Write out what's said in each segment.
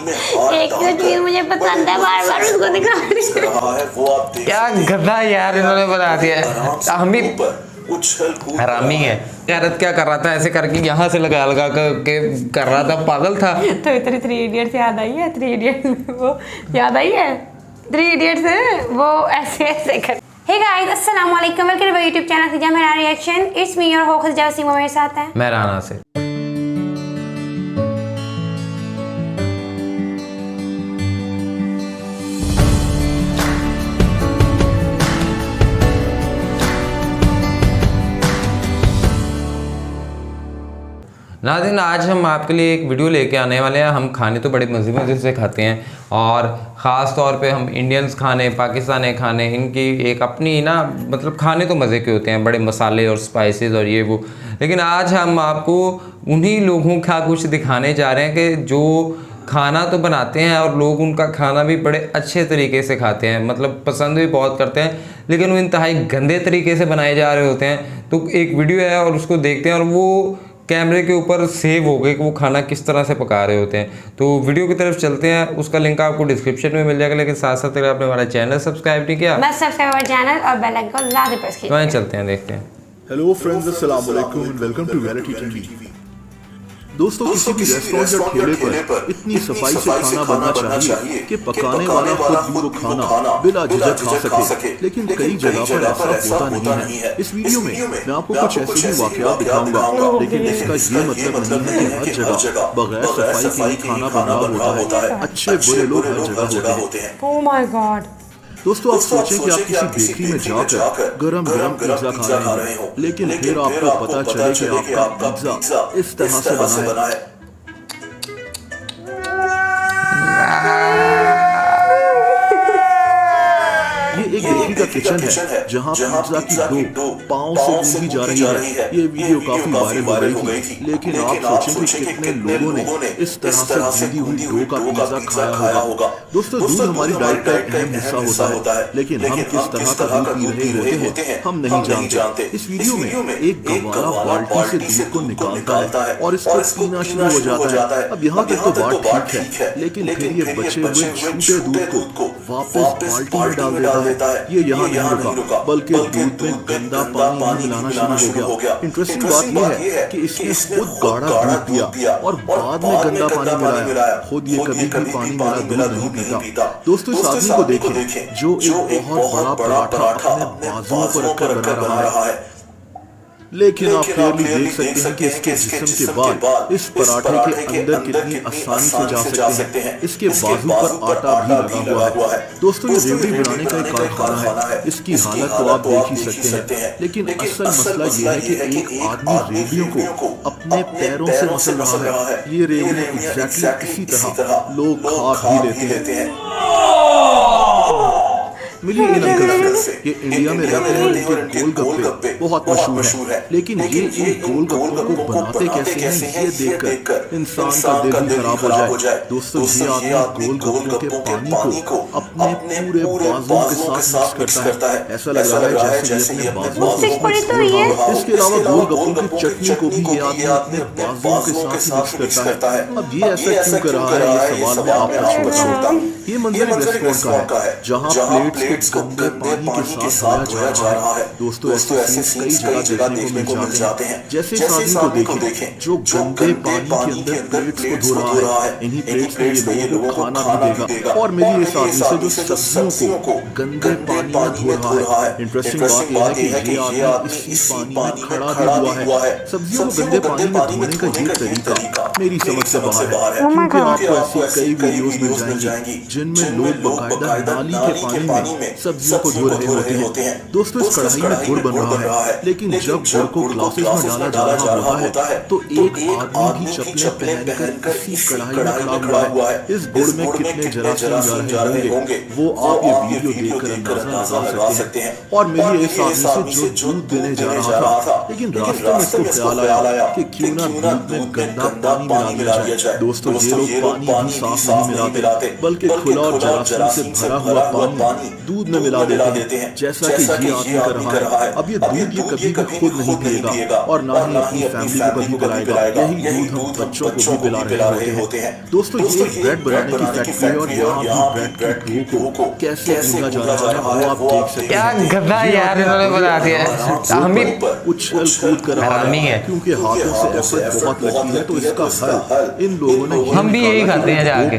एक जो चीज मुझे पसंद है बार बार उसको दिखा रही है। क्या गधा यार इन्होंने बना दिया। हम भी हरामी है। यारत क्या कर रहा था ऐसे करके यहाँ से लगा लगा के कर रहा था, पागल था। तो इतनी 3 इडियट्स याद आई है। 3 इडियट्स वो याद आई है। 3 इडियट्स है वो ऐसे ऐसे कर। हे गाइस अस्सलाम वालेकुम, welcome to my YouTube channel Khiza मेरा reaction. It's me your host Jasima, मेरे साथ है मैं राना से। नाज़रीन, आज हम आपके लिए एक वीडियो लेके आने वाले हैं। हम खाने तो बड़े मज़े से खाते हैं और ख़ास तौर पे हम इंडियंस खाने, पाकिस्तानी खाने, इनकी एक अपनी ना मतलब खाने तो मज़े के होते हैं, बड़े मसाले और स्पाइसेस और ये वो। लेकिन आज हम आपको उन्हीं लोगों का कुछ दिखाने जा रहे हैं कि जो खाना तो बनाते हैं और लोग उनका खाना भी बड़े अच्छे तरीके से खाते हैं, मतलब पसंद भी बहुत करते हैं, लेकिन वो इंतहाई गंदे तरीके से बनाए जा रहे होते हैं। तो एक वीडियो है और उसको देखते हैं और वो कैमरे के ऊपर सेव हो गए कि वो खाना किस तरह से पका रहे होते हैं। तो वीडियो की तरफ चलते हैं, उसका लिंक आपको डिस्क्रिप्शन में मिल जाएगा। लेकिन साथ साथ अगर आपने हमारा चैनल सब्सक्राइब नहीं किया, बस सब्सक्राइब हमारे चैनल और बेल आइकन लाजमी प्रेस कीजिए। तो वहीं चलते हैं, देखते हैं। हेलो फ्रेंड्स, अस्सलाम वालेकुम and welcome to reality TV. दोस्तों, किसी भी रेस्टोरेंट या ठेले पर इतनी सफाई से खाना बनना चाहिए कि पकाने वाला खुद भी वो खाना बिला झिझक खा सके, लेकिन कई जगह पर ऐसा होता नहीं है। इस वीडियो में मैं आपको कुछ ऐसे ही वाकयात दिखाऊंगा, लेकिन इसका ये मतलब नहीं है कि हर जगह बगैर सफाई के ही खाना बना होता है। अच्छे बुरे लोग हर जगह होते हैं। Oh my God. दोस्तों, आप सोचें कि आप किसी बेकरी में जाकर गरम गरम पिज्जा खा रहे हो, लेकिन फिर आपको पता चले कि आपका पिज्जा इस तरह से बना है। ये एक बेकरी का किचन है जहाँ पिज्जा की डो पाँव से गूंदी जा रही है। ये वीडियो काफी वायरल हो गई थी, लेकिन आप सोचें कि कितने लोगों ने इस तरह से गूंदी हुई डो का पिज्जा खाया होगा। दोस्तों, दूध हमारी डाइट का एक अहम हिस्सा होता है, लेकिन हम किस तरह का दूध पी रहे होते हैं हम नहीं जानते। इस वीडियो में एक गवाला बाल्टी से दूध को निकालता है और इसको पीना शुरू हो जाता है। अब यहाँ तक तो बात ठीक है, लेकिन फिर ये बचे हुए छूटे दूध को वापस बाल्टी में डाल देता है। ये यहाँ नहीं रुका, बल्कि दूध में गंदा पानी मिलाना शुरू हो गया। इंटरेस्टिंग बात यह है कि इसने खुद गाढ़ा दूध पिया और बाद में गंदा पानी मिलाया। खुद ये कभी भी पानी मिला दूध नहीं पीता। दोस्तों, इस आदमी को देखें जो एक बहुत बड़ा पराठा अपने बाजुओं पर रखकर बना रहा है, लेकिन आप क्लियरली देख सकते हैं कि इसके जिस्म के बाद इस पराठे के अंदर कितनी आसानी से जा सकते हैं। इसके बाजू पर आटा भी लगा हुआ है। दोस्तों, ये रेवड़ी बनाने का एक कारखाना है। इसकी हालत तो आप देख ही सकते हैं, लेकिन असल मसला ये है कि एक आदमी रेवड़ियों को अपने पैरों से मसल रहा है। ये रेवड़ी एग्जैक्टली इसी तरह लोग खा भी लेते हैं। मिलिए इन अंकल से, ये इंडिया में रहते हैं, इनके गोलगप्पे बहुत मशहूर है, लेकिन ये इन गोलगप्पों को बनाते कैसे हैं ये देखकर इंसान का दिल भी खराब हो जाए। दोस्तों, ये आदमी गोलगप्पों के पानी को अपने पूरे बाजुओं के साथ मिक्स करता है। ऐसा लग रहा है जैसे ये अपने बाजुओं को। इसके अलावा गोलगप्पों की चटनी को भी ये आदमी अपने बाजुओं के साथ मिक्स करता है। अब ये ऐसा क्यों कर रहा है, ये सवाल मैं आपको छोड़ता हूँ। ये मंजर एक रेस्टोरेंट का है जहाँ प्लेट्स को गंदे पानी के साथ धोया जा रहा है। दोस्तों, ऐसे सीन कई जगह देखने को मिल जाते हैं। जैसे इस आदमी को देखें जो गंदे पानी के अंदर प्लेट्स को धो रहा है। इन्हीं प्लेट्स में ये लोगों को खाना भी देगा। और मेरी इस आदमी से जो सब्जियों को गंदे पानी में धो रहा है। इंटरेस्टिंग बात यह है कि ये आदमी इसी पानी में खड़ा भी हुआ है। सब्जियों को गंदे पानी में धोने का ये तरीका मेरी समझ से बाहर है, क्योंकि आपको ऐसी कई वीडियोस मिल जाएंगी जिनमें लोग बाकायदा नाली के पानी में सब्जियों को धो रहे होते हैं। दोस्तों, इस कढ़ाई में गुड़ बन रहा है, लेकिन जब गुड़ को ग्लासेस में डाला जा रहा होता है तो एक आदमी भी चप्पलें पहनकर इसी कढ़ाई में खड़ा हुआ है। इस गुड़ में कितने जरासीम जा रहे होंगे वो आप ये वीडियो देखकर अंदाजा लगा सकते हैं। और मेरी इस आदमी से जो दूध देने जा रहा था, लेकिन रास्ते में इसको ख्याल आया कि क्यों ना दूध में गंदा पानी मिला दिया जाए। दोस्तों, ये लोग पानी भी साफ नहीं मिलाते, बल्कि खुला और जरासीम से भरा हुआ पानी दूध में मिला देते हैं, जैसा कि ये आदमी कर रहा है। अब ये दूध ये कभी भी खुद नहीं पिएगा और ना ही अपनी फैमिली को कभी पिलाएगा। यही दूध हम बच्चों को भी पिला रहे होते हैं। दोस्तों, ये ब्रेड बनाने की फैक्ट्री है और यहाँ भी ब्रेड की डो को कैसे भूना जा रहा है वो आप देख सकते हैं। क्या गधा यार इन्होंने बना दिया। हम भी उछल कूद कर रहा है क्योंकि हाथों से एफर्ट बहुत लगती है। तो इसका हल इन लोगों ने हम भी यही खाते हैं जाके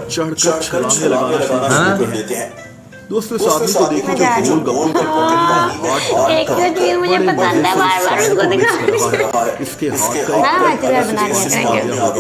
चढ़कर छलांगे लगाना शुरू कर देते हैं। दोस्तों, इस आदमी को देखिए जो गोल गप्पे के पॉकेट में एक चीज मुझे पसंद है, बार-बार उसको दिखा रहा है। इसके हाथ का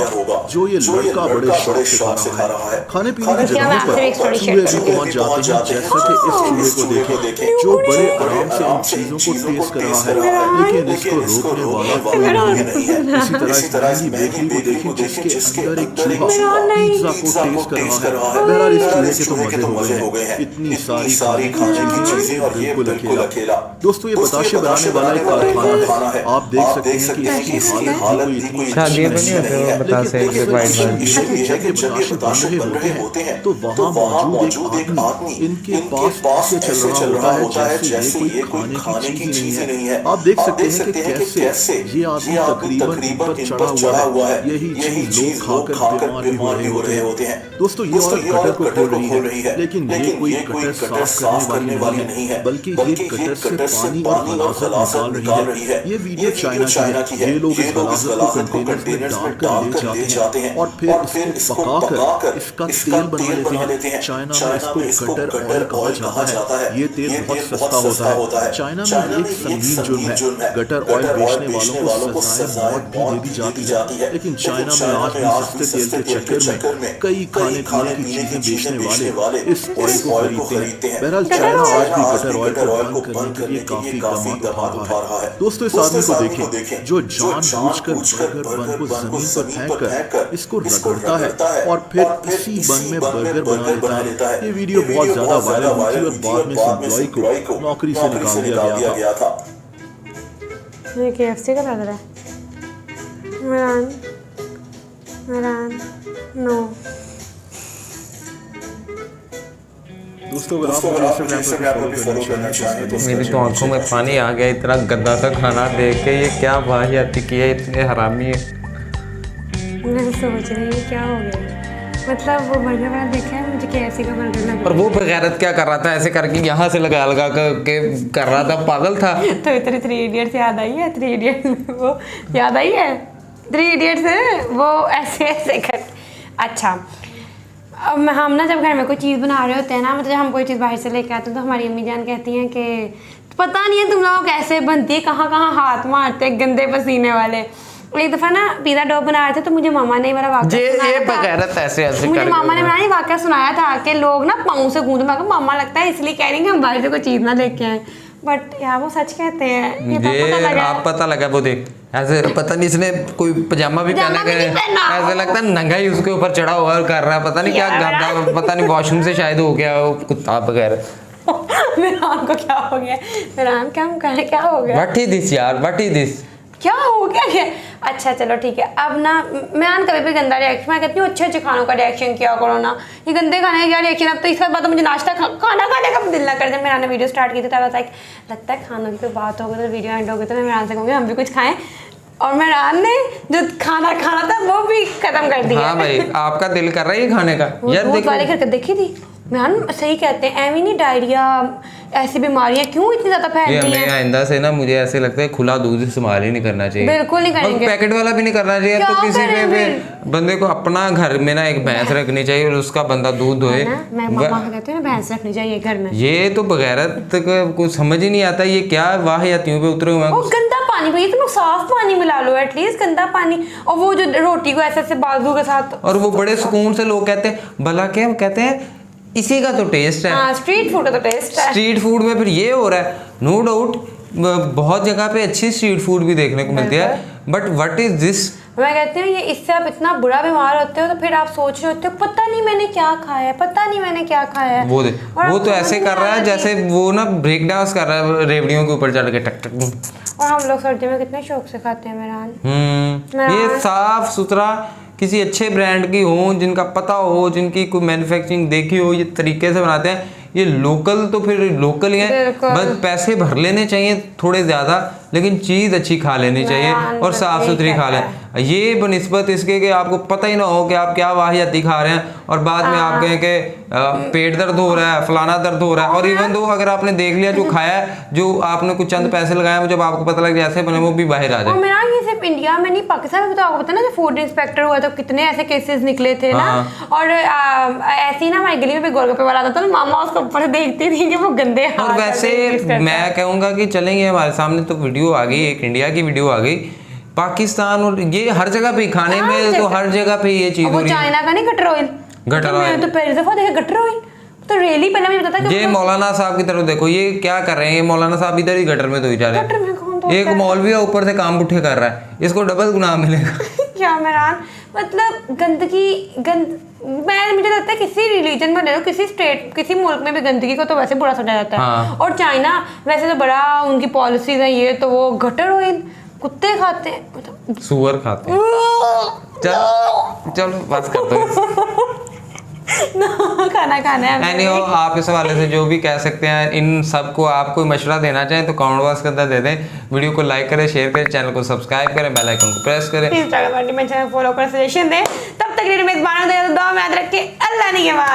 होगा जो ये लड़का बड़े शौक से खा रहा है। खाने पीने की जगहों पर चूहे भी पहुंच जाते हैं, जैसा कि इस चूहे को देखें जो बड़े आराम से इन चीजों को टेस्ट कर रहा है, लेकिन इसको रोकने वाला कोई नहीं है। इसी तरह इस बेकरी को देखिए जिसके अंदर एक चूहा पिज्जा को टेस्ट कर रहा है। बहरहाल इस चूहे के तो मजे हो गए हैं। इतनी सारी खाने की चीजें और ये बिल्कुल अकेला। दोस्तों, ये बताशे बनाने वाला एक कारखाना है। आप देख सकते हैं कि इसकी हालत भी इतनी अच्छी नहीं है। बताशे बन रहे होते हैं तो वहाँ मौजूद एक आदमी इनके पास ऐसे चल रहा होता है जैसे ये कोई खाने की चीज नहीं है। आप देख सकते हैं कि कैसे ये आदमी तकरीबन ऊपर चढ़ा हुआ है। यही चीज लोग खाकर बीमार भी हो रहे होते हैं। दोस्तों, ये औरत कटर को खोल रही है, लेकिन ये कोई कटर साफ करने वाली नहीं है, बल्कि ये कटर से पानी और गलाजत निकाल रही है। ये वीडियो चाइना की है। ये लोग इस गलाजत को कंटेनर में डालकर ले जाते हैं और फिर इसको पकाकर इसका तेल बना लेते हैं। चाइना में इसको कटर ऑयल कहा जाता है। ये तेल बहुत सस्ता होता है। चाइना में एक संगीन जुर्म है। गटर ऑयल बेचने वालों को सजाए मौत भी दे दी जाती है। लेकिन चाइना में आज भी सस्ते तेल के चक्कर में कई खाने पीने की चीजें बेचने वाले इस ऑयल को खरीदते हैं। बहरहाल चाइना आज भी कटर ऑयल को बंद करने के लिए काफी कदम उठा रहा है। दोस्तों, इस आदमी को देखें जो जानबूझकर बर्गर बन को जमीन पर फेंककर इसको रगड़ता है और फिर इसी बन में बर्गर बना लेता है। ये वीडियो बहुत ज्यादा वायरल हुई थी और बाद में इस एम्प्लॉय को नौकरी से निकाल दिया गया था। ये KFC का लग रहा है। मेरान नो। दोस्तों, अगर आप इंस्टाग्राम पर फॉलो करना चाहें तो मेरी तो आंखों में पानी आ गया। इतना गंदा सा खाना देख के ये क्या वाहियाती की है, इतने हरामी है। मैं सोच रही हूँ क्या हो गया, मतलब वो बर्गर वाला देखा है मुझे KFC का बर्गर लगा। और वो बगैरत क्या कर रहा था, ऐसे करके यहाँ से लगा के कर रहा था, पागल था। तो इतनी 3 इडियट्स याद आई है। 3 इडियट्स वो याद आई है। 3 इडियट्स वो ऐसे कर। अच्छा, अब हम ना जब घर में कोई चीज़ बना रहे होते हैं ना, मतलब हम कोई चीज़ बाहर से लेके आते हैं तो हमारी अम्मी जान कहती हैं कि पता नहीं है तुम लोगों कैसे बनती है, कहाँ कहाँ हाथ मारते हैं गंदे पसीने वाले। एक दफ़ा ना पिज़्ज़ा डो बना रहे थे तो मुझे मामा ने वाला वाक़या ये बगैरत ऐसे मुझे मामा ने बनाया वाक़या सुनाया था कि लोग ना पाँव से गूंद मार। मामा लगता है इसलिए कह रही कि हम बाहर से कोई चीज़ ना लेके आए, बट यार वो सच कहते हैं। ये आप पता लगा वो देख ऐसे, पता नहीं इसने कोई पजामा भी पहना है, ऐसा लगता है नंगा ही उसके ऊपर चढ़ा हुआ कर रहा है, पता नहीं क्या गंदा, पता नहीं वॉशरूम से शायद हो गया वो कुत्ता वगैरह। मेरान को क्या हो गया? मेरान क्या हो गया? व्हाट इज दिस यार, व्हाट इज दिस, क्या हो गया है? अच्छा चलो ठीक है। अब ना मैं कभी भी गंदा रिएक्शन, मैं कहती हूँ अच्छे अच्छे खानों का रिएक्शन किया करो ना, ये गंदे खाने का क्या रिएक्शन। अब तो इसके बाद मुझे नाश्ता खाना खाने का दिल ना कर दे। मेरा वीडियो स्टार्ट की थी तब लाइक लगता है खानों की कोई बात होगी तो वीडियो एंड होगी तो मैं मेरान से कहूँगी हम भी कुछ खाएं, और मेरान ने जो खाना था वो भी खत्म कर दिया। हाँ भाई, आपका दिल कर रहा है ये खाने का यार, दूध वाले करके देखी थी। मेरान सही कहते हैं, एवी नहीं डायरिया ऐसी बीमारियां क्यों इतनी ज्यादा फैल रही हैं। आइंदा से ना मुझे ऐसे लगता है खुला दूध इस्तेमाल ही नहीं करना चाहिए, बिल्कुल नहीं करेंगे, पैकेट वाला भी नहीं करना चाहिए। तो किसी पे बंदे को अपना घर में ना एक भैंस रखनी चाहिए और उसका बंदा दूध दोए। मैं मामा कहते हैं ना भैंस रखनी चाहिए घर में। ये तो बगैरत कुछ समझ ही नहीं आता, ये क्या वाहियातियों पे उतरे हुए हैं। गंदा पानी भैया, तुम साफ पानी मिला लो एटलीस्ट, गंदा पानी। और वो जो रोटी को ऐसे बाजू के साथ, और वो बड़े सुकून से लोग कहते हैं भला क्या कहते हैं इसी का तो टेस्ट है। हाँ, स्ट्रीट फूड का तो टेस्ट है। स्ट्रीट फूड में फिर ये हो रहा है, नो डाउट बहुत जगह पे अच्छी स्ट्रीट फूड भी देखने को मिलती है, बट व्हाट इज दिस। मैं कहती हूँ ये इससे आप इतना बुरा बीमार होते हो तो फिर आप सोच रहे होते हो पता नहीं मैंने क्या खाया है, पता नहीं मैंने क्या खाया है। वो तो ऐसे कर रहा है जैसे वो ना ब्रेक डांस कर रहा है रेवड़ियों के ऊपर चढ़ के टक टक। और हम लोग सर्दी में कितने शौक से खाते हैं मेरान। ये साफ सुथरा किसी अच्छे ब्रांड की हो, जिनका पता हो, जिनकी कोई मैन्युफैक्चरिंग देखी हो, ये तरीके से बनाते हैं। ये लोकल तो फिर लोकल ही है, बिल्कुल। बस पैसे भर लेने चाहिए थोड़े ज़्यादा, लेकिन चीज़ अच्छी खा लेनी चाहिए और साफ़ सुथरी खा लें। ये बनिस्बत इसके कि आपको पता ही ना हो कि आप क्या वाहियाती खा रहे हैं और बाद में आप कहें कि पेट दर्द हो रहा है, फलाना दर्द हो रहा है, और इवन दो अगर आपने देख लिया जो खाया है, जो आपने कुछ चंद पैसे लगाए, जब आपको पता लग जाए ऐसे बने, वो भी बाहर आ और जाए। मेरा ये सिर्फ इंडिया में नहीं, पाकिस्तान में तो आपको पता ना, जो फूड इंस्पेक्टर हुआ तो कितने ऐसे केसेस निकले थे ना। और ऐसे ही ना हमारी गली में भी गोलगप्पे वाला आता था ना, मामा उसको ऊपर से देखती थी कि वो गंदे और हाथ वैसे से use करता मैं है। कहूँगा कि चलेंगे, हमारे सामने तो वीडियो आ गई, एक इंडिया की वीडियो आ गई, पाकिस्तान और ये हर जगह पे खाने में तो हर जगह पे ये चीज़ हो वो रही है। चाइना का नहीं गटर ऑयल, गटर ऑयल। मैं तो पहली दफा देखा गटर ऑयल, तो रियली पहले मुझे पता था कि ये मौलाना साहब की तरफ देखो, ये क्या कर रहे हैं, ये मौलाना साहब इधर ही गटर में धोई जा रहे गटर में कौन धोता हैं। एक मौलवी है ऊपर से काम उठे कर रहा है, इसको डबल गुनाह मिलेगा। क्या मेरान, मतलब मुझे लगता है किसी रिलीजन में ले लो, किसी स्टेट, किसी मुल्क में भी गंदगी को तो वैसे बुरा समझा जाता है। हाँ। और चाइना वैसे तो बड़ा उनकी पॉलिसीज है, ये तो वो गटर ऑयल कुत्ते खाते हैं, मतलब सुअर खाते हैं। चलो चलो बस कर दो। खाना खाना है। एनीहो, आप इस हवाले से जो भी कह सकते हैं, इन सबको आप कोई मशवरा देना चाहें तो कमेंट बॉक्स के अंदर दे दें। वीडियो को लाइक करें, शेयर करें, चैनल को सब्सक्राइब करें, बेल आइकन को प्रेस करें। इंस्टाग्राम पर चैनल फॉलो कर, सजेशन दें। तब तक के लिए मेजबान दुआ में याद रखें। अल्लाह ने के बाद।